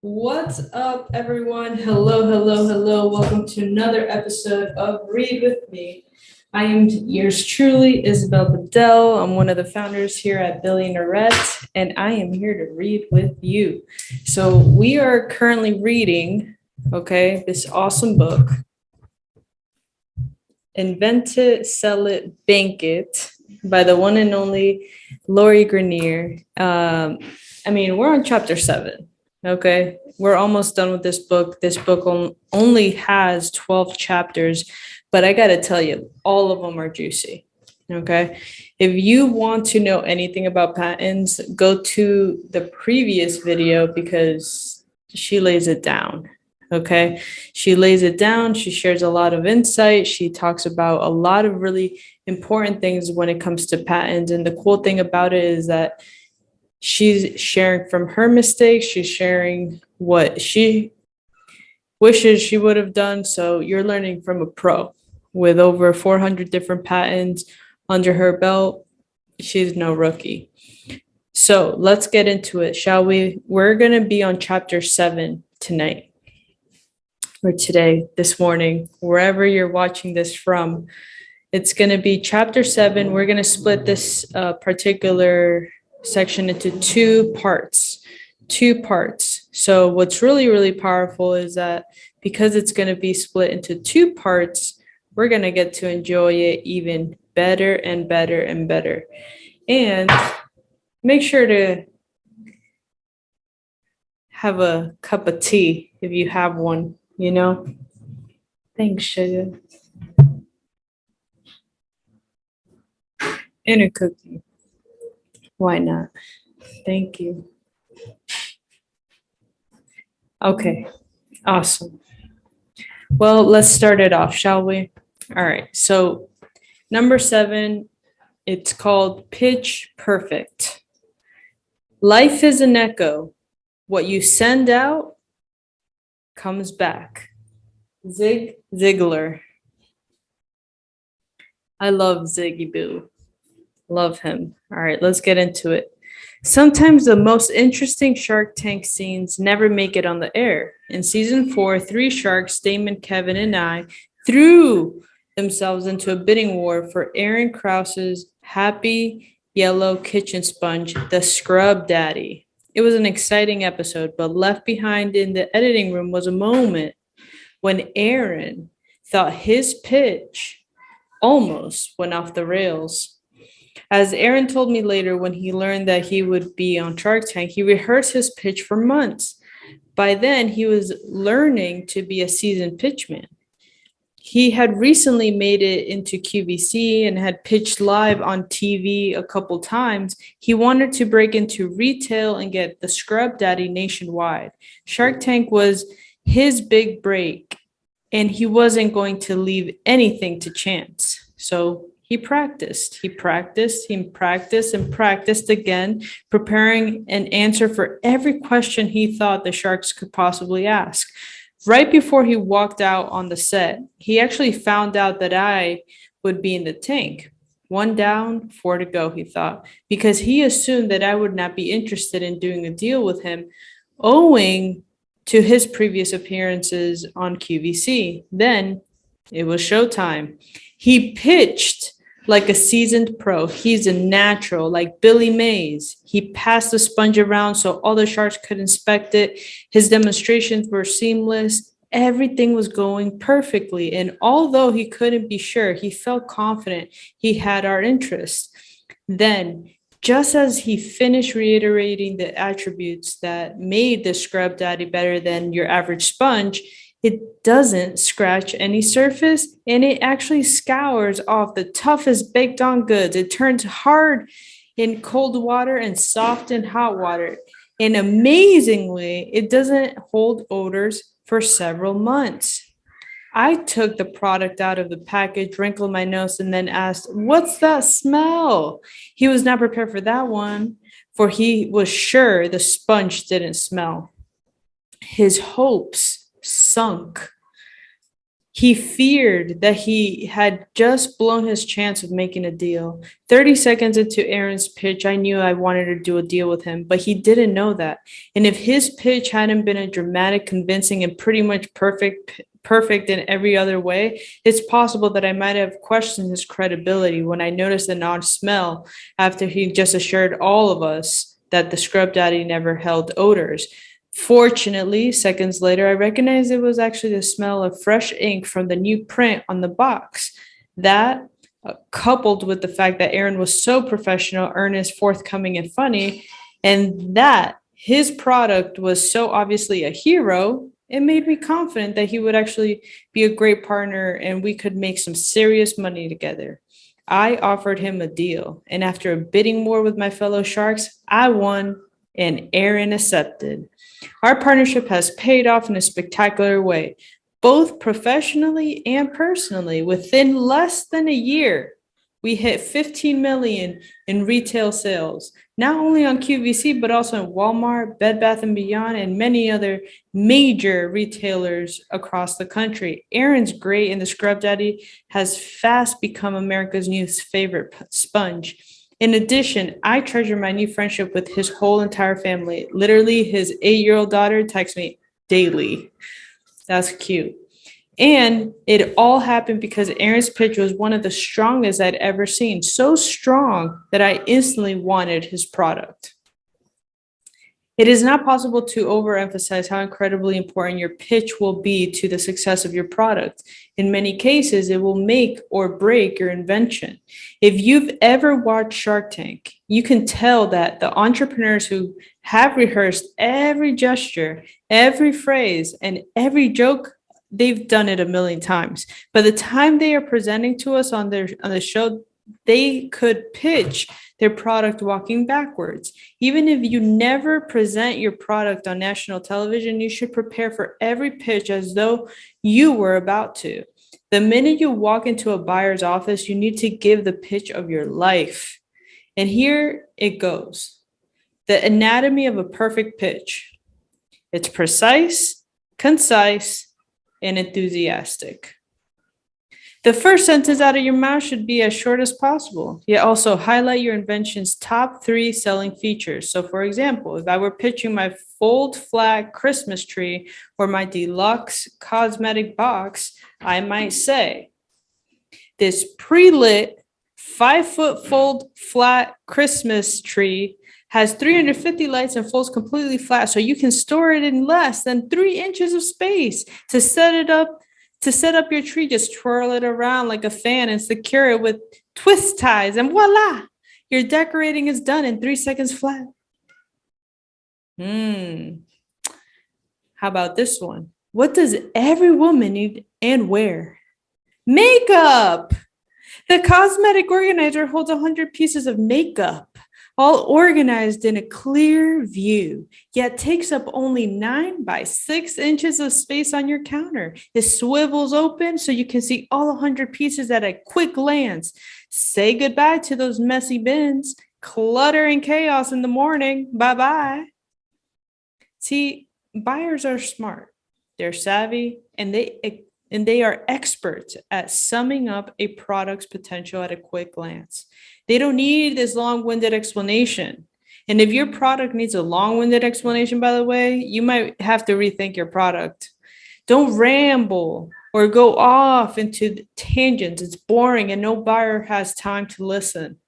What's up, everyone? Hello, hello, hello. Welcome to another episode of Read With Me. I am yours truly, Isabel Badell. I'm one of the founders here at Billionaireette, and I am here to read with you. So we are currently reading, this awesome book, Invent It, Sell It, Bank It, by the one and only Lori Greiner. We're on chapter 7. Okay, we're almost done with this book. This book only has 12 chapters, but I got to tell you, all of them are juicy. Okay, if you want to know anything about patents, go to the previous video because she lays it down. Okay, she lays it down. She shares a lot of insight. She talks about a lot of really important things when it comes to patents. And the cool thing about it is that she's sharing from her mistakes. She's sharing what she wishes she would have done. So you're learning from a pro with over 400 different patents under her belt. She's no rookie. So let's get into it, shall we? We're going to be on chapter 7 tonight, or today, this morning, wherever you're watching this from. It's going to be chapter 7. We're going to split this particular section into two parts. So what's really, really powerful is that because it's going to be split into two parts, we're going to get to enjoy it even better and better and better. And make sure to have a cup of tea if you have one, Thanks, sugar. And a cookie. Why not? Thank you. Okay, awesome. Well, let's start it off, shall we? All right, so number 7, it's called Pitch Perfect. Life is an echo. What you send out comes back. Zig Ziglar. I love Ziggy Boo. Love him. All right, let's get into it. Sometimes the most interesting Shark Tank scenes never make it on the air. In season 4, 3 sharks, Damon, Kevin, and I, threw themselves into a bidding war for Aaron Krause's happy yellow kitchen sponge, the Scrub Daddy. It was an exciting episode, but left behind in the editing room was a moment when Aaron thought his pitch almost went off the rails. As Aaron told me later, when he learned that he would be on Shark Tank, he rehearsed his pitch for months. By then, he was learning to be a seasoned pitchman. He had recently made it into QVC and had pitched live on TV a couple times. He wanted to break into retail and get the Scrub Daddy nationwide. Shark Tank was his big break, and he wasn't going to leave anything to chance. So he practiced again, preparing an answer for every question he thought the Sharks could possibly ask. Right before he walked out on the set, he actually found out that I would be in the tank. 1 down, 4 to go, he thought, because he assumed that I would not be interested in doing a deal with him, owing to his previous appearances on QVC. Then it was showtime. He pitched like a seasoned pro. He's a natural, like Billy Mays. He passed the sponge around so all the sharks could inspect it. His demonstrations were seamless. Everything was going perfectly. And although he couldn't be sure, he felt confident he had our interest. Then, just as he finished reiterating the attributes that made the Scrub Daddy better than your average sponge, it doesn't scratch any surface, and it actually scours off the toughest baked on goods. It turns hard in cold water and soft in hot water. And amazingly, it doesn't hold odors for several months. I took the product out of the package, wrinkled my nose, and then asked, "What's that smell?" He was not prepared for that one, for he was sure the sponge didn't smell. His hopes sunk. He feared that he had just blown his chance of making a deal. 30 seconds into Aaron's pitch, I knew I wanted to do a deal with him, but he didn't know that. And if his pitch hadn't been a dramatic, convincing, and pretty much perfect in every other way, it's possible that I might have questioned his credibility when I noticed an odd smell after he just assured all of us that the scrub daddy never held odors. Fortunately, seconds later, I recognized it was actually the smell of fresh ink from the new print on the box. That, coupled with the fact that Aaron was so professional, earnest, forthcoming, and funny, and that his product was so obviously a hero, it made me confident that he would actually be a great partner and we could make some serious money together. I offered him a deal, and after a bidding war with my fellow sharks, I won and Aaron accepted. Our partnership has paid off in a spectacular way, both professionally and personally. Within less than a year, we hit 15 million in retail sales, not only on QVC, but also in Walmart, Bed Bath & Beyond, and many other major retailers across the country. Aaron's great, and the Scrub Daddy has fast become America's new favorite sponge. In addition, I treasure my new friendship with his whole entire family. Literally, his 8-year-old daughter texts me daily. That's cute. And it all happened because Aaron's pitch was one of the strongest I'd ever seen. So strong that I instantly wanted his product. It is not possible to overemphasize how incredibly important your pitch will be to the success of your product. In many cases, it will make or break your invention. If you've ever watched Shark Tank, you can tell that the entrepreneurs who have rehearsed every gesture, every phrase, and every joke, they've done it a million times. By the time they are presenting to us on the show, they could pitch their product walking backwards. Even if you never present your product on national television, you should prepare for every pitch as though you were about to. The minute you walk into a buyer's office, you need to give the pitch of your life. And here it goes. The anatomy of a perfect pitch. It's precise, concise, and enthusiastic. The first sentence out of your mouth should be as short as possible, yet also highlight your invention's top 3 selling features. So for example, if I were pitching my fold flat Christmas tree or my deluxe cosmetic box, I might say, this pre-lit 5-foot fold flat Christmas tree has 350 lights and folds completely flat, so you can store it in less than 3 inches of space. To set up your tree, just twirl it around like a fan and secure it with twist ties, and voila, your decorating is done in 3 seconds flat. How about this one? What does every woman need and wear? Makeup! The cosmetic organizer holds 100 pieces of makeup, all organized in a clear view, yet takes up only 9 by 6 inches of space on your counter. It swivels open so you can see all 100 pieces at a quick glance. Say goodbye to those messy bins, clutter and chaos in the morning. Bye-bye. See, buyers are smart. They're savvy, and they are experts at summing up a product's potential at a quick glance. They don't need this long-winded explanation. And if your product needs a long-winded explanation, by the way, you might have to rethink your product. Don't ramble or go off into tangents. It's boring and no buyer has time to listen.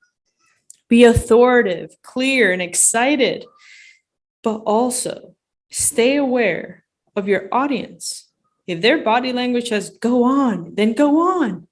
Be authoritative, clear, and excited, but also stay aware of your audience. If their body language says go on, then go on.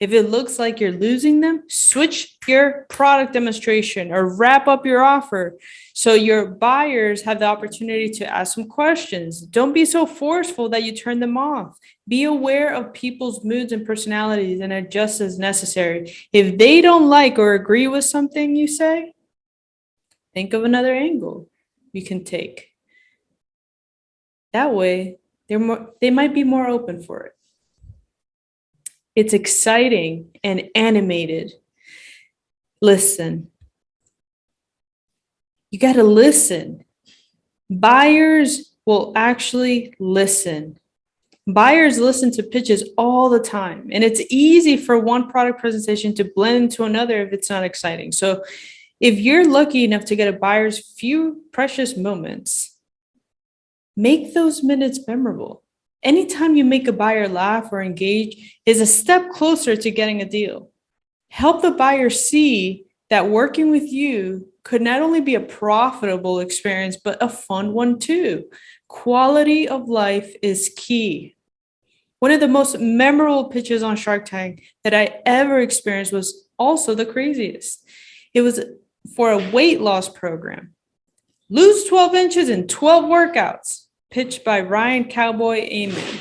If it looks like you're losing them, switch your product demonstration or wrap up your offer so your buyers have the opportunity to ask some questions. Don't be so forceful that you turn them off. Be aware of people's moods and personalities and adjust as necessary. If they don't like or agree with something you say, think of another angle you can take. That way, they might be more open for it. It's exciting and animated. Listen. You got to listen. Buyers will actually listen. Buyers listen to pitches all the time, and it's easy for one product presentation to blend into another if it's not exciting. So if you're lucky enough to get a buyer's few precious moments, make those minutes memorable. Anytime you make a buyer laugh or engage is a step closer to getting a deal. Help the buyer see that working with you could not only be a profitable experience, but a fun one too. Quality of life is key. One of the most memorable pitches on Shark Tank that I ever experienced was also the craziest. It was for a weight loss program. Lose 12 inches in 12 workouts, pitched by Ryan Cowboy Amen.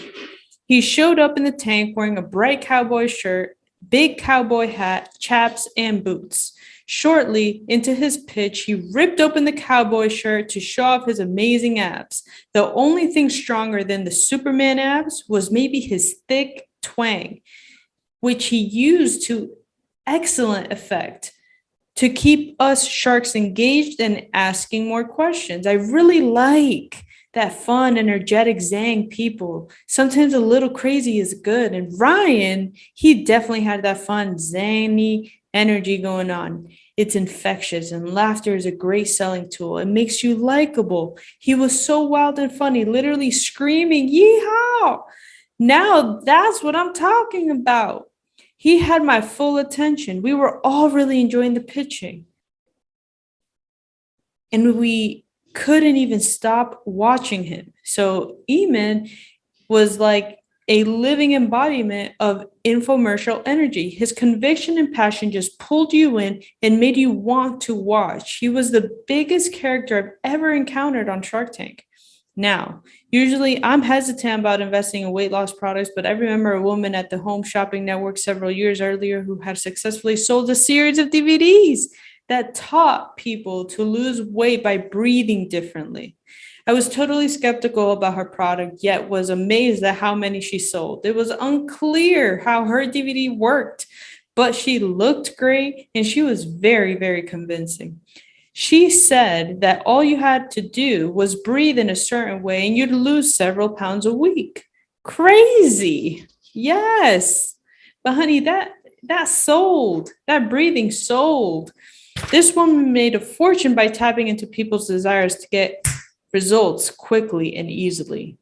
He showed up in the tank wearing a bright cowboy shirt, big cowboy hat, chaps, and boots. Shortly into his pitch, he ripped open the cowboy shirt to show off his amazing abs. The only thing stronger than the Superman abs was maybe his thick twang, which he used to excellent effect to keep us sharks engaged and asking more questions. I really like that fun, energetic Zang people. Sometimes a little crazy is good. And Ryan, he definitely had that fun, zany energy going on. It's infectious, and laughter is a great selling tool. It makes you likable. He was so wild and funny, literally screaming, yeehaw! Now that's what I'm talking about. He had my full attention. We were all really enjoying the pitching. And we couldn't even stop watching him. So Eamon was like a living embodiment of infomercial energy. His conviction and passion just pulled you in and made you want to watch. He was the biggest character I've ever encountered on Shark Tank. Now, usually I'm hesitant about investing in weight loss products, but I remember a woman at the Home Shopping Network several years earlier who had successfully sold a series of DVDs that taught people to lose weight by breathing differently. I was totally skeptical about her product, yet was amazed at how many she sold. It was unclear how her DVD worked, but she looked great and she was very, very convincing. She said that all you had to do was breathe in a certain way and you'd lose several pounds a week. Crazy. Yes. But honey, that sold. That breathing sold. This woman made a fortune by tapping into people's desires to get results quickly and easily.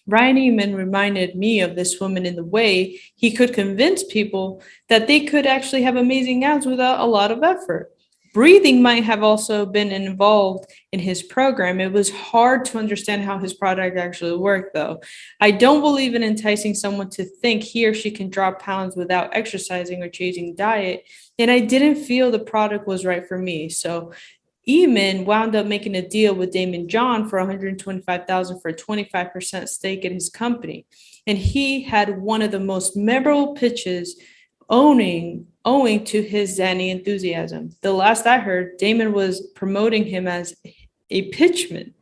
Ryan Eman reminded me of this woman in the way he could convince people that they could actually have amazing abs without a lot of effort. Breathing might have also been involved in his program. It was hard to understand how his product actually worked, though. I don't believe in enticing someone to think he or she can drop pounds without exercising or changing diet, and I didn't feel the product was right for me. So Eamon wound up making a deal with Damon John for $125,000 for a 25% stake in his company. And he had one of the most memorable pitches owing to his zany enthusiasm. The last I heard, Damon was promoting him as a pitchman,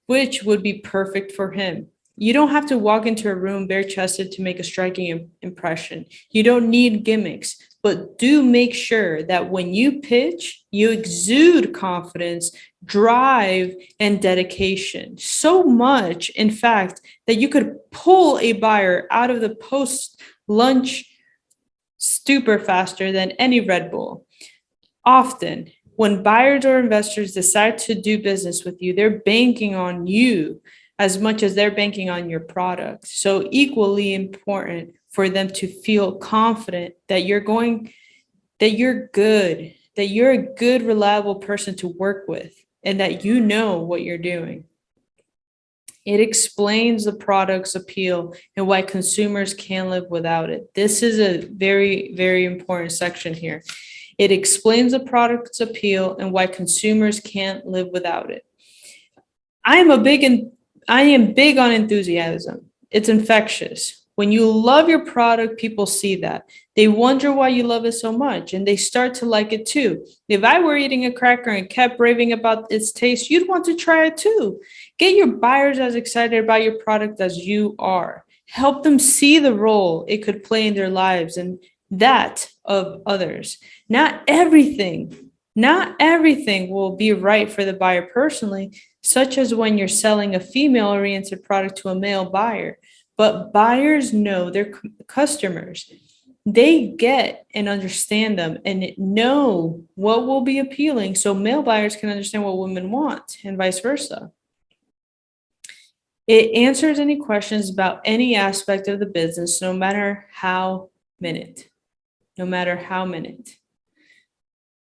which would be perfect for him. You don't have to walk into a room bare-chested to make a striking impression. You don't need gimmicks, but do make sure that when you pitch, you exude confidence, drive, and dedication. So much, in fact, that you could pull a buyer out of the post-lunch stupor faster than any Red Bull. Often, when buyers or investors decide to do business with you, they're banking on you as much as they're banking on your product. So equally important for them to feel confident that you're good, that you're a good, reliable person to work with, and that you know what you're doing. It explains the product's appeal and why consumers can't live without it. This is a very, very important section here. It explains the product's appeal and why consumers can't live without it. I am big on enthusiasm. It's infectious. When you love your product, people see that. They wonder why you love it so much, and they start to like it too. If I were eating a cracker and kept raving about its taste, you'd want to try it too. Get your buyers as excited about your product as you are. Help them see the role it could play in their lives and that of others. Not everything will be right for the buyer personally. such as when you're selling a female-oriented product to a male buyer. But buyers know their customers. They get and understand them and know what will be appealing, so male buyers can understand what women want and vice versa. It answers any questions about any aspect of the business, no matter how minute. No matter how minute.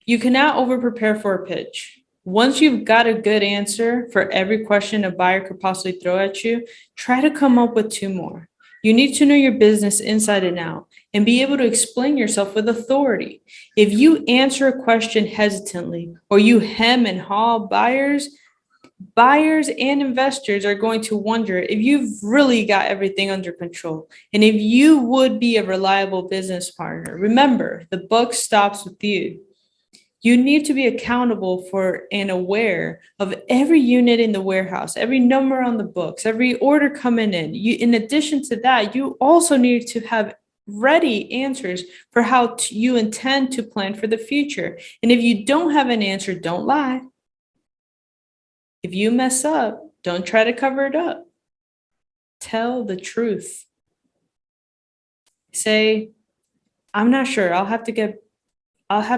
You cannot over-prepare for a pitch. Once you've got a good answer for every question a buyer could possibly throw at you, try to come up with 2 more. You need to know your business inside and out and be able to explain yourself with authority. If you answer a question hesitantly or you hem and haw, buyers and investors are going to wonder if you've really got everything under control and if you would be a reliable business partner. Remember, the buck stops with you. You need to be accountable for and aware of every unit in the warehouse, every number on the books, every order coming in. In addition to that, you also need to have ready answers for how you intend to plan for the future. And if you don't have an answer, don't lie. If you mess up, don't try to cover it up. Tell the truth. Say, I'm not sure. I'll have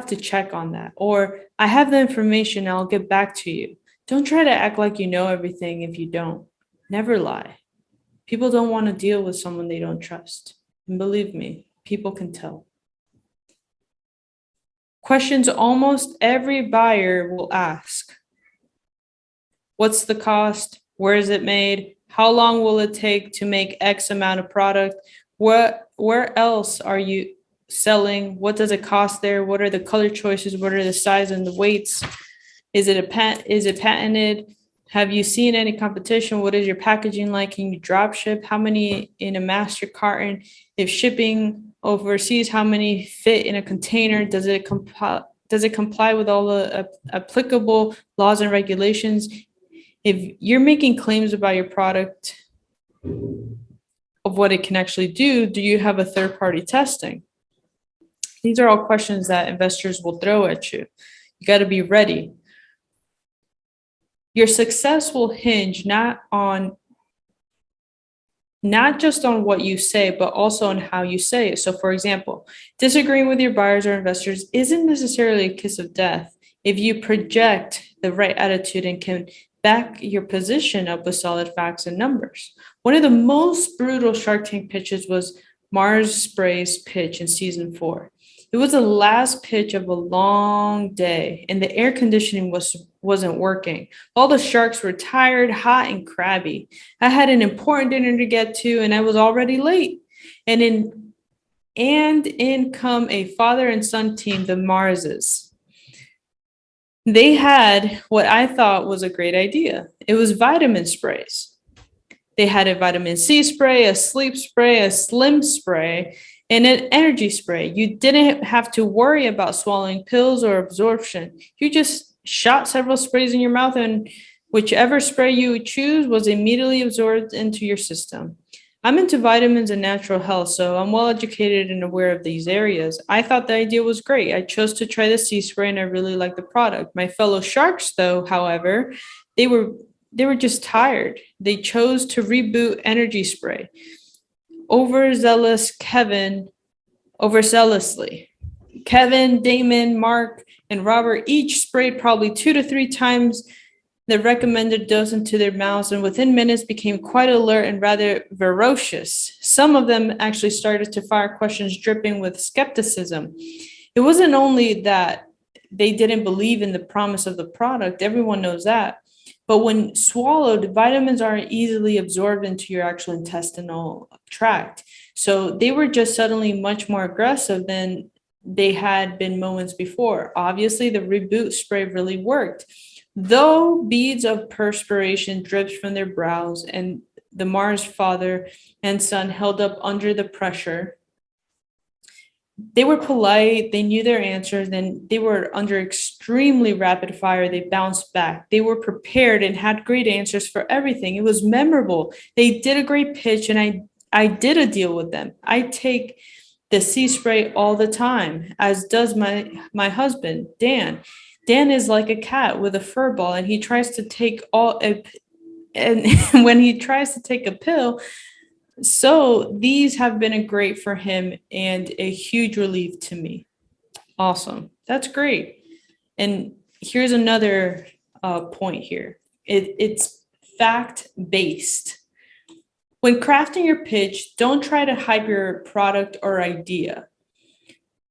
to check on that. Or I have the information. I'll get back to you. Don't try to act like you know everything if you don't. Never lie. People don't want to deal with someone they don't trust. And believe me, people can tell. Questions almost every buyer will ask. What's the cost? Where is it made? How long will it take to make X amount of product? Where else are you selling? What does it cost there? What are the color choices? What are the size and the weights? Is it patented? Have you seen any competition? What is your packaging like? Can you drop ship? How many in a master carton? If shipping overseas, how many fit in a container? Does it comply with all the applicable laws and regulations? If you're making claims about your product of what it can actually do you have a third-party testing? These are all questions that investors will throw at you. You got to be ready. Your success will hinge not just on what you say, but also on how you say it. So for example, disagreeing with your buyers or investors isn't necessarily a kiss of death if you project the right attitude and can back your position up with solid facts and numbers. One of the most brutal Shark Tank pitches was Mars Spray's pitch in season 4. It was the last pitch of a long day, and the air conditioning wasn't working. All the sharks were tired, hot, and crabby. I had an important dinner to get to, and I was already late. And in come a father and son team, the Marses. They had what I thought was a great idea. It was vitamin sprays. They had a vitamin C spray, a sleep spray, a slim spray, and an energy spray. You didn't have to worry about swallowing pills or absorption. You just shot several sprays in your mouth, and whichever spray you would choose was immediately absorbed into your system. I'm into vitamins and natural health, so I'm well educated and aware of these areas. I thought the idea was great. I chose to try the sea spray and I really liked the product. My fellow sharks, though, however, they were just tired. They chose to reboot energy spray. Overzealously. Kevin, Damon, Mark, and Robert each sprayed probably 2 to 3 times the recommended dose into their mouths, and within minutes became quite alert and rather ferocious. Some of them actually started to fire questions dripping with skepticism. It wasn't only that they didn't believe in the promise of the product, everyone knows that, but when swallowed, vitamins aren't easily absorbed into your actual intestinal tract. So they were just suddenly much more aggressive than they had been moments before. Obviously, the reboot spray really worked. Though beads of perspiration dripped from their brows and the Mars father and son held up under the pressure, they were polite, they knew their answers, and they were under extremely rapid fire. They bounced back. They were prepared and had great answers for everything. It was memorable. They did a great pitch, and I did a deal with them. I take the sea spray all the time, as does my husband, Dan. Dan is like a cat with a fur ball, and he tries to take and when he tries to take a pill. So these have been a great for him and a huge relief to me. Awesome. That's great. And here's another point here. It's fact based. When crafting your pitch, don't try to hype your product or idea,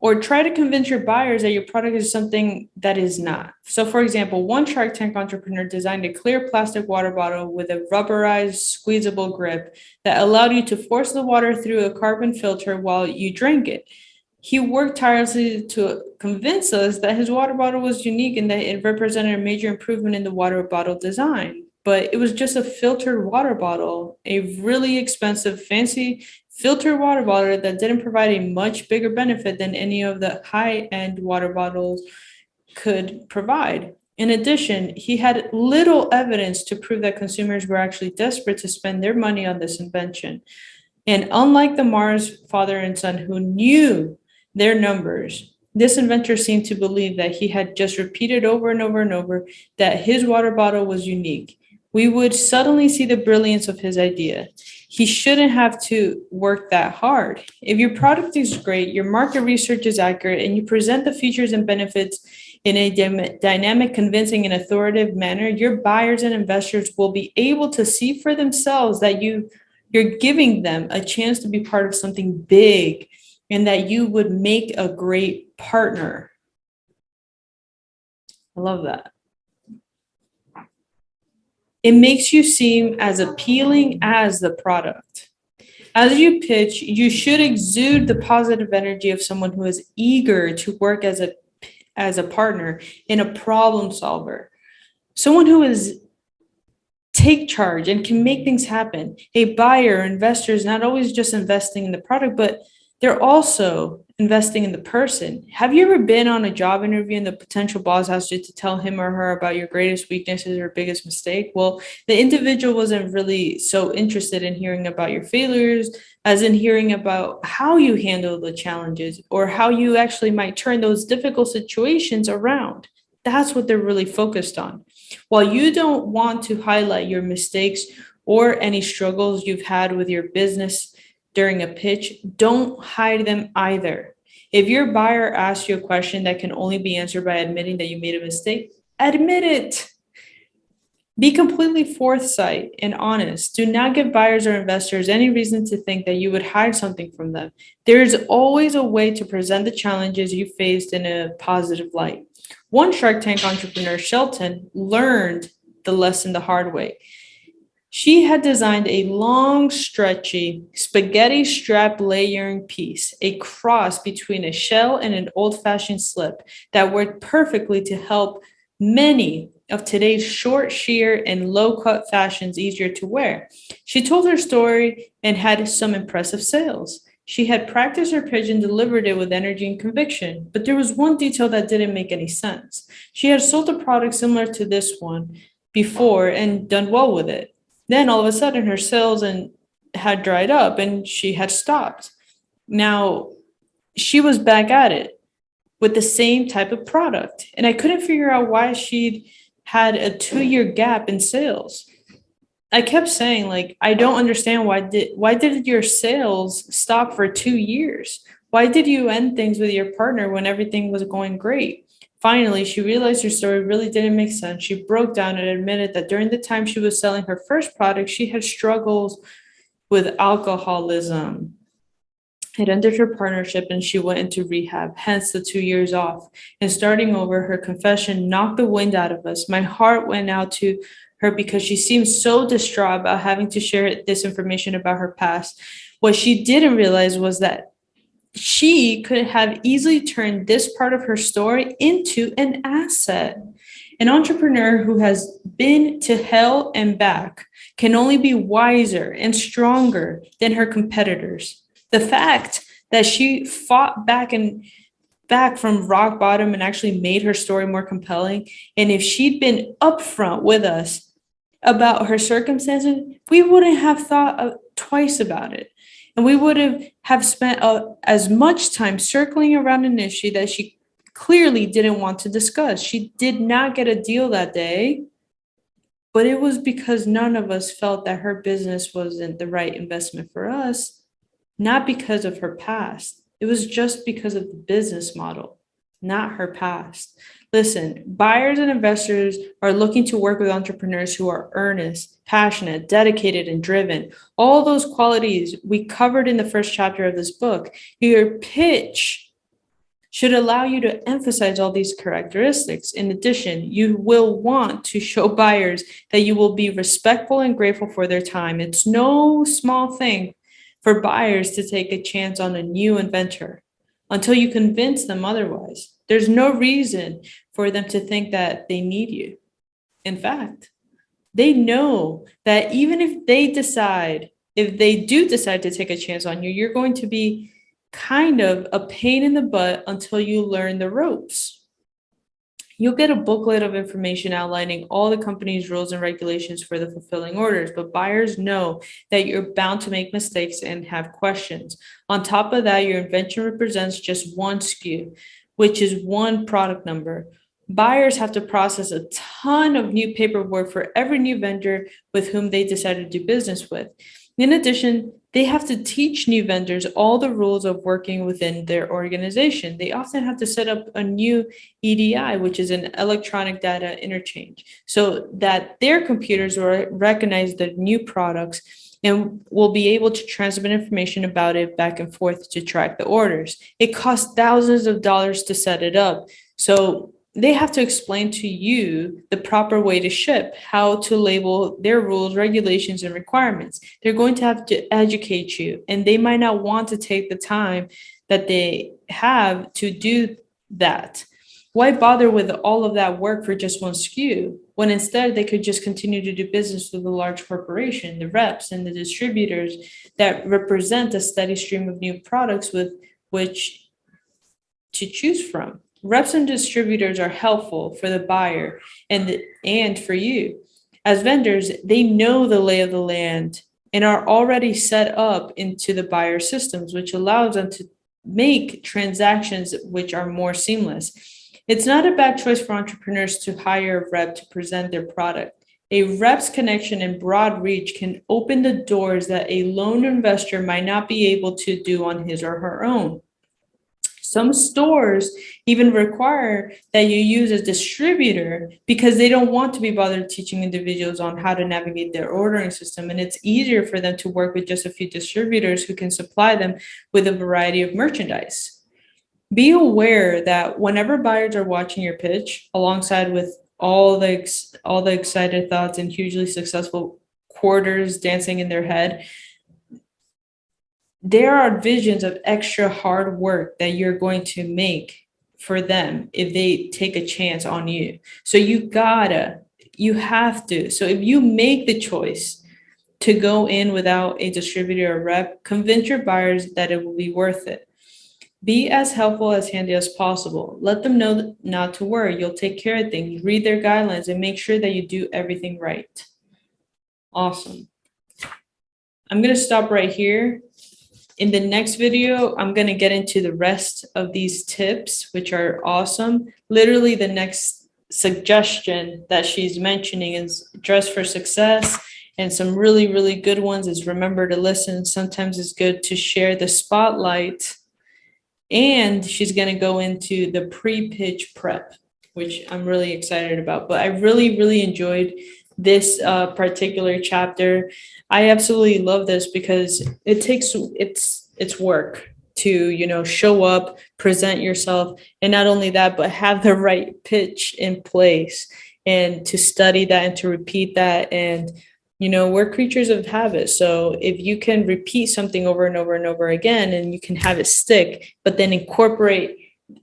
or try to convince your buyers that your product is something that is not. So, for example, one Shark Tank entrepreneur designed a clear plastic water bottle with a rubberized, squeezable grip that allowed you to force the water through a carbon filter while you drank it. He worked tirelessly to convince us that his water bottle was unique and that it represented a major improvement in the water bottle design. But it was just a filtered water bottle, a really expensive, fancy filtered water bottle that didn't provide a much bigger benefit than any of the high-end water bottles could provide. In addition, he had little evidence to prove that consumers were actually desperate to spend their money on this invention. And unlike the Mars father and son who knew their numbers, this inventor seemed to believe that he had just repeated over and over and over that his water bottle was unique. We would suddenly see the brilliance of his idea. He shouldn't have to work that hard. If your product is great, your market research is accurate, and you present the features and benefits in a dynamic, convincing, and authoritative manner, your buyers and investors will be able to see for themselves that you're giving them a chance to be part of something big and that you would make a great partner. I love that. It makes you seem as appealing as the product. As you pitch, you should exude the positive energy of someone who is eager to work as a partner and a problem solver. Someone who is take charge and can make things happen. A buyer or investor is not always just investing in the product, but they're also investing in the person. Have you ever been on a job interview and the potential boss asked you to tell him or her about your greatest weaknesses or biggest mistake? Well, the individual wasn't really so interested in hearing about your failures as in hearing about how you handle the challenges or how you actually might turn those difficult situations around. That's what they're really focused on. While you don't want to highlight your mistakes or any struggles you've had with your business during a pitch, don't hide them either. If your buyer asks you a question that can only be answered by admitting that you made a mistake, admit it. Be completely forthright and honest. Do not give buyers or investors any reason to think that you would hide something from them. There is always a way to present the challenges you faced in a positive light. One Shark Tank entrepreneur, Shelton, learned the lesson the hard way. She had designed a long, stretchy, spaghetti strap layering piece, a cross between a shell and an old-fashioned slip that worked perfectly to help many of today's short, sheer, and low-cut fashions easier to wear. She told her story and had some impressive sales. She had practiced her pitch and delivered it with energy and conviction, but there was one detail that didn't make any sense. She had sold a product similar to this one before and done well with it. Then all of a sudden her sales had dried up and she had stopped. Now she was back at it with the same type of product. And I couldn't figure out why she'd had a 2-year gap in sales. I kept saying, like, I don't understand why did your sales stop for 2 years? Why did you end things with your partner when everything was going great? Finally, she realized her story really didn't make sense. She broke down and admitted that during the time she was selling her first product, she had struggles with alcoholism. It ended her partnership and she went into rehab, hence the 2 years off. And starting over, her confession knocked the wind out of us. My heart went out to her because she seemed so distraught about having to share this information about her past. What she didn't realize was that she could have easily turned this part of her story into an asset. An entrepreneur who has been to hell and back can only be wiser and stronger than her competitors. The fact that she fought back from rock bottom and actually made her story more compelling, and if she'd been upfront with us about her circumstances, we wouldn't have thought twice about it. And we would have spent as much time circling around an issue that she clearly didn't want to discuss. She did not get a deal that day, but it was because none of us felt that her business wasn't the right investment for us, not because of her past. It was just because of the business model, not her past. Listen, buyers and investors are looking to work with entrepreneurs who are earnest, passionate, dedicated, and driven. All those qualities we covered in the first chapter of this book. Your pitch should allow you to emphasize all these characteristics. In addition, you will want to show buyers that you will be respectful and grateful for their time. It's no small thing for buyers to take a chance on a new inventor until you convince them otherwise. There's no reason for them to think that they need you. In fact, they know that even if they do decide to take a chance on you, you're going to be kind of a pain in the butt until you learn the ropes. You'll get a booklet of information outlining all the company's rules and regulations for the fulfilling orders, but buyers know that you're bound to make mistakes and have questions. On top of that, your invention represents just one SKU, which is one product number. Buyers have to process a ton of new paperwork for every new vendor with whom they decide to do business with. In addition, they have to teach new vendors all the rules of working within their organization. They often have to set up a new EDI, which is an electronic data interchange, so that their computers will recognize the new products and will be able to transmit information about it back and forth to track the orders. It costs thousands of dollars to set it up. So they have to explain to you the proper way to ship, how to label their rules, regulations, and requirements. They're going to have to educate you, and they might not want to take the time that they have to do that. Why bother with all of that work for just one SKU, when instead they could just continue to do business with a large corporation, the reps and the distributors that represent a steady stream of new products with which to choose from? Reps and distributors are helpful for the buyer and for you. As vendors, they know the lay of the land and are already set up into the buyer systems, which allows them to make transactions which are more seamless. It's not a bad choice for entrepreneurs to hire a rep to present their product. A rep's connection and broad reach can open the doors that a lone investor might not be able to do on his or her own. Some stores even require that you use a distributor because they don't want to be bothered teaching individuals on how to navigate their ordering system. And it's easier for them to work with just a few distributors who can supply them with a variety of merchandise. Be aware that whenever buyers are watching your pitch, alongside with all the excited thoughts and hugely successful quarters dancing in their head, there are visions of extra hard work that you're going to make for them if they take a chance on you. So you have to. So if you make the choice to go in without a distributor or rep, convince your buyers that it will be worth it. Be as helpful as handy as possible. Let them know not to worry. You'll take care of things. Read their guidelines and make sure that you do everything right. Awesome. I'm going to stop right here. In the next video, I'm going to get into the rest of these tips, which are awesome. Literally, the next suggestion that she's mentioning is dress for success. And some really, really good ones is remember to listen. Sometimes it's good to share the spotlight. And she's going to go into the pre-pitch prep, which I'm really excited about. But I really, really enjoyed this particular chapter. I absolutely love this because it takes it's work to show up, present yourself, and not only that, but have the right pitch in place and to study that and to repeat that. And we're creatures of habit. So if you can repeat something over and over and over again, and you can have it stick, but then incorporate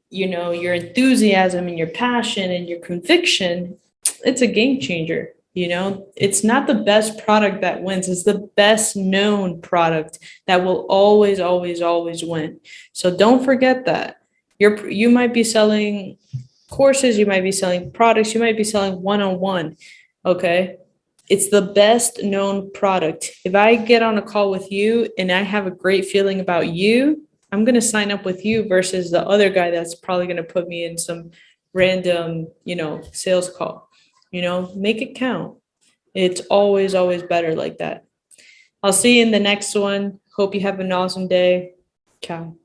your enthusiasm and your passion and your conviction, it's a game changer. It's not the best product that wins. It's the best known product that will always, always, always win. So don't forget that. You might be selling courses, you might be selling products, you might be selling one-on-one. Okay. It's the best known product. If I get on a call with you and I have a great feeling about you, I'm going to sign up with you versus the other guy that's probably going to put me in some random, sales call. Make it count. It's always, always better like that. I'll see you in the next one. Hope you have an awesome day. Ciao.